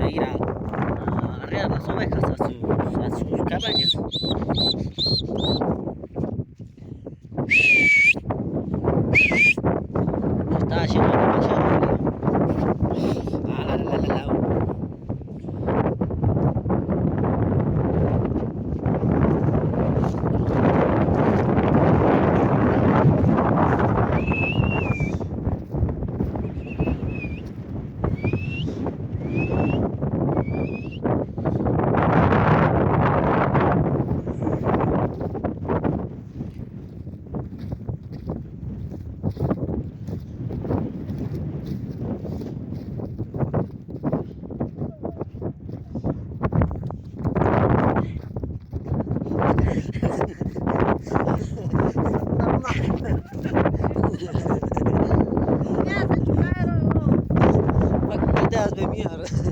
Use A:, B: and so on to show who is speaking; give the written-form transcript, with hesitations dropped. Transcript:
A: ir a arrear las ovejas a sus cabañas. Está haciendo demasiado frío. Para que te das de mierda.